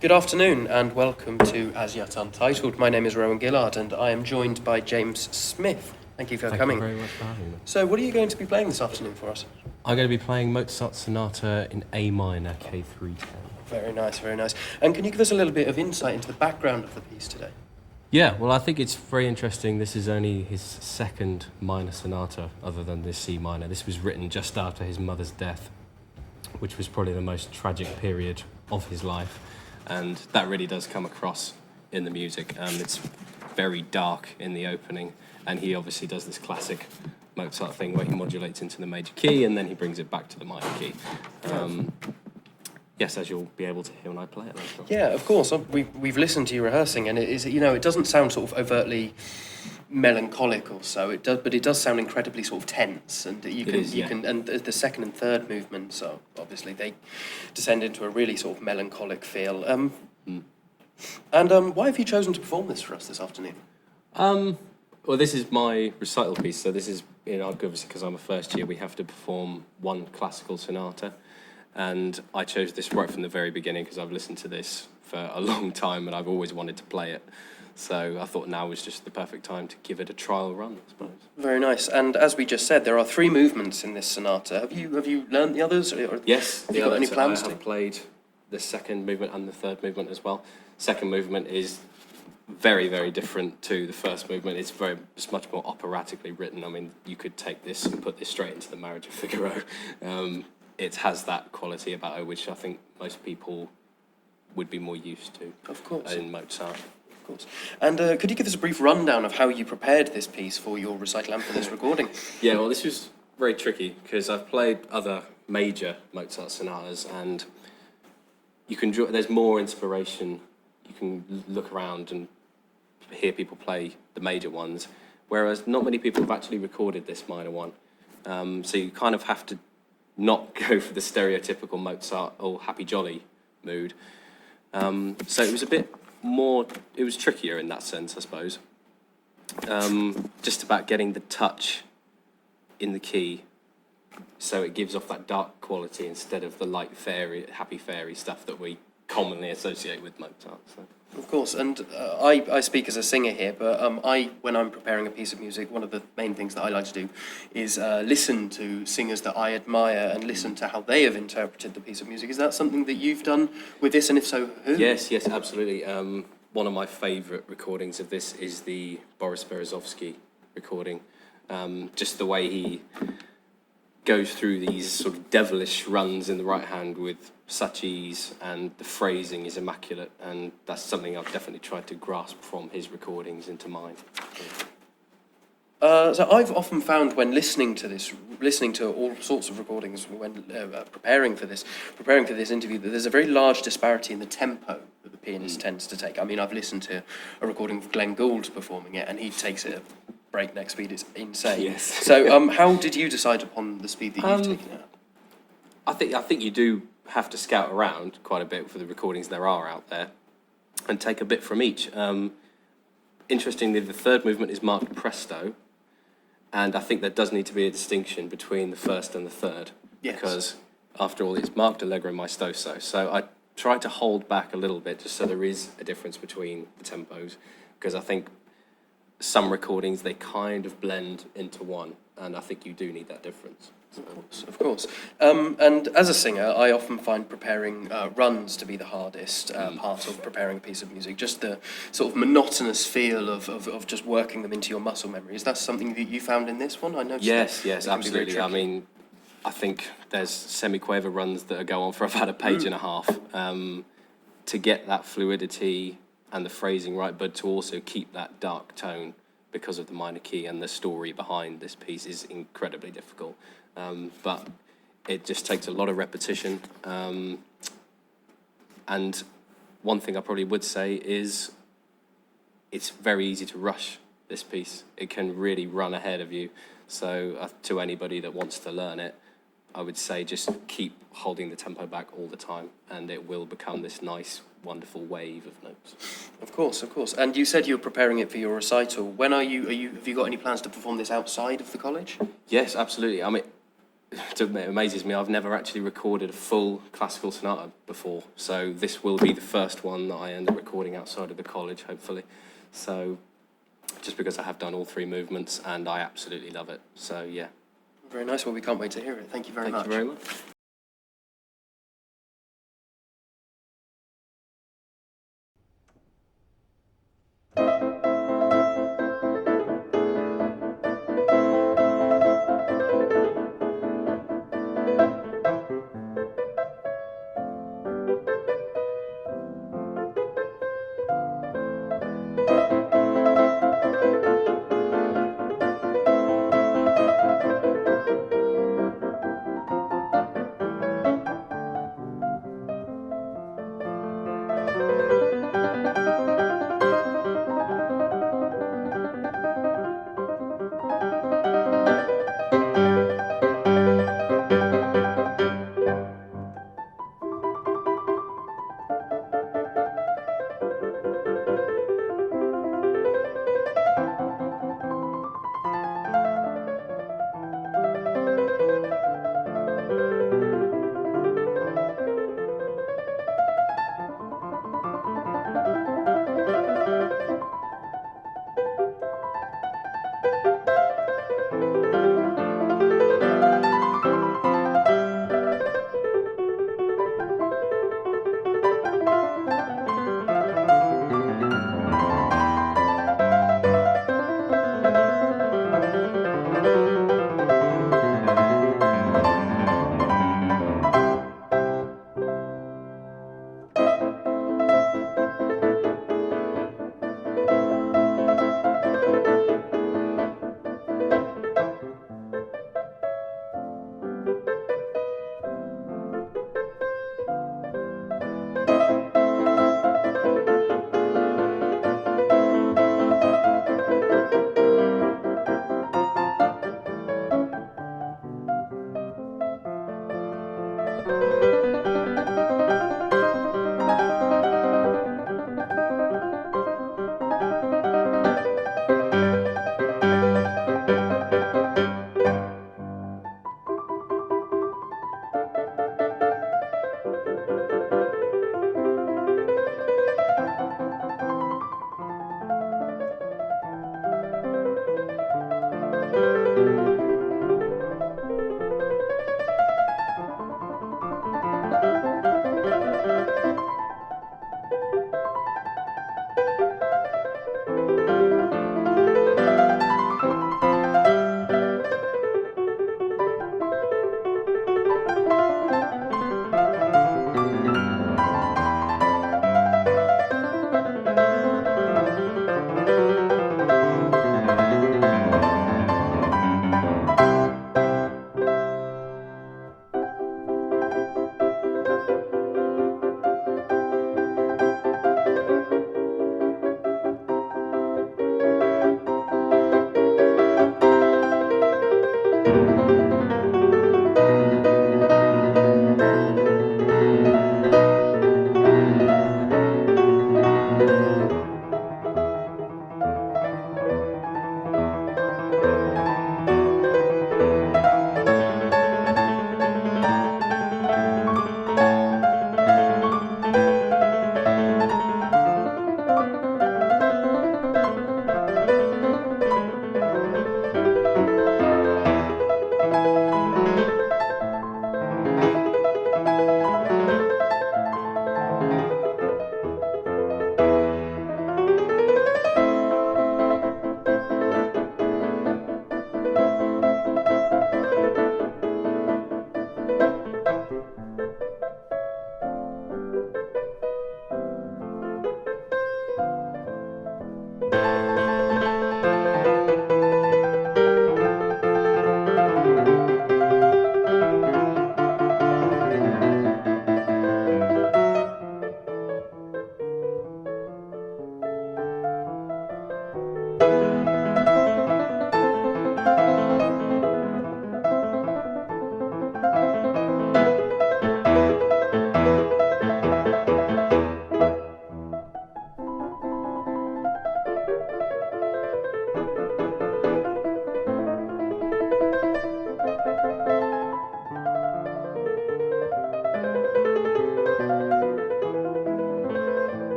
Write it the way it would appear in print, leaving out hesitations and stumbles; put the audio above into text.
Good afternoon and welcome to As Yet Untitled. My name is Rowan Gillard and I am joined by James Smith. Thank you for coming. Thank you very much for having me. So what are you going to be playing this afternoon for us? I'm going to be playing Mozart Sonata in A minor, KV310. Very nice, very nice. And can you give us a little bit of insight into the background of the piece today? Yeah, well, I think it's very interesting. This is only his second minor sonata other than this C minor. This was written just after his mother's death, which was probably the most tragic period of his life. And that really does come across in the music. It's very dark in the opening, and he obviously does this classic Mozart thing where he modulates into the major key and then he brings it back to the minor key. Yes, as you'll be able to hear when I play it later. Yeah, of course. We've listened to you rehearsing, and it is, it doesn't sound sort of overtly melancholic or so. It does, but it does sound incredibly sort of tense, and you can, and the second and third movements are obviously they descend into a really sort of melancholic feel. And why have you chosen to perform this for us this afternoon? Well, this is my recital piece, so this is, obviously because I'm a first year, we have to perform one classical sonata, and I chose this right from the very beginning because I've listened to this for a long time and I've always wanted to play it. So I thought now was just the perfect time to give it a trial run, I suppose. Very nice. And as we just said, there are three movements in this sonata. Have you learned the others? Or yes, have you got any plans I have played the second movement and the third movement as well. Second movement is very, very different to the first movement. It's much more operatically written. I mean, you could take this and put this straight into the Marriage of Figaro. It has that quality about it, which I think most people would be more used to. Of course. In Mozart. Of course. And could you give us a brief rundown of how you prepared this piece for your recital and for this recording? Yeah, well, this was very tricky because I've played other major Mozart sonatas, and there's more inspiration. You can look around and hear people play the major ones, whereas not many people have actually recorded this minor one. So you kind of have to not go for the stereotypical Mozart or happy jolly mood. So it was a bit more, it was trickier in that sense, I suppose. Just about getting the touch in the key so it gives off that dark quality instead of the light fairy, happy fairy stuff that we commonly associate with Mozart. So. Of course, and I speak as a singer here, but when I'm preparing a piece of music, one of the main things that I like to do is listen to singers that I admire and listen to how they have interpreted the piece of music. Is that something that you've done with this, and if so, who? Yes, absolutely. One of my favourite recordings of this is the Boris Berezovsky recording. Just the way he goes through these sort of devilish runs in the right hand with such ease, and the phrasing is immaculate, and that's something I've definitely tried to grasp from his recordings into mine. So I've often found when listening to all sorts of recordings when preparing for this interview, that there's a very large disparity in the tempo that the pianist tends to take. I mean, I've listened to a recording of Glenn Gould performing it, and he takes it at breakneck speed. It's insane. Yes. So how did you decide upon the speed that you've taken it at? I think you do have to scout around quite a bit for the recordings there are out there and take a bit from each. Interestingly, the third movement is marked presto, and I think there does need to be a distinction between the first and the third. Yes. Because after all, it's marked allegro maestoso. So I try to hold back a little bit just so there is a difference between the tempos, because I think some recordings, they kind of blend into one, and I think you do need that difference. Of course. And as a singer, I often find preparing runs to be the hardest part of preparing a piece of music. Just the sort of monotonous feel of just working them into your muscle memory. Is that something that you found in this one? I noticed. Yes, absolutely. I mean, I think there's semiquaver runs that go on for about a page and a half to get that fluidity and the phrasing right, but to also keep that dark tone because of the minor key, and the story behind this piece is incredibly difficult. But it just takes a lot of repetition. And one thing I probably would say is it's very easy to rush this piece. It can really run ahead of you. So to anybody that wants to learn it, I would say just keep holding the tempo back all the time, and it will become this nice, wonderful wave of notes. Of course. And you said you were preparing it for your recital. When have you got any plans to perform this outside of the college? Yes, absolutely. I mean, it amazes me, I've never actually recorded a full classical sonata before. So this will be the first one that I end up recording outside of the college, hopefully. So just because I have done all 3 movements and I absolutely love it. So yeah. Very nice. Well, we can't wait to hear it. Thank you very much. Thank you very much.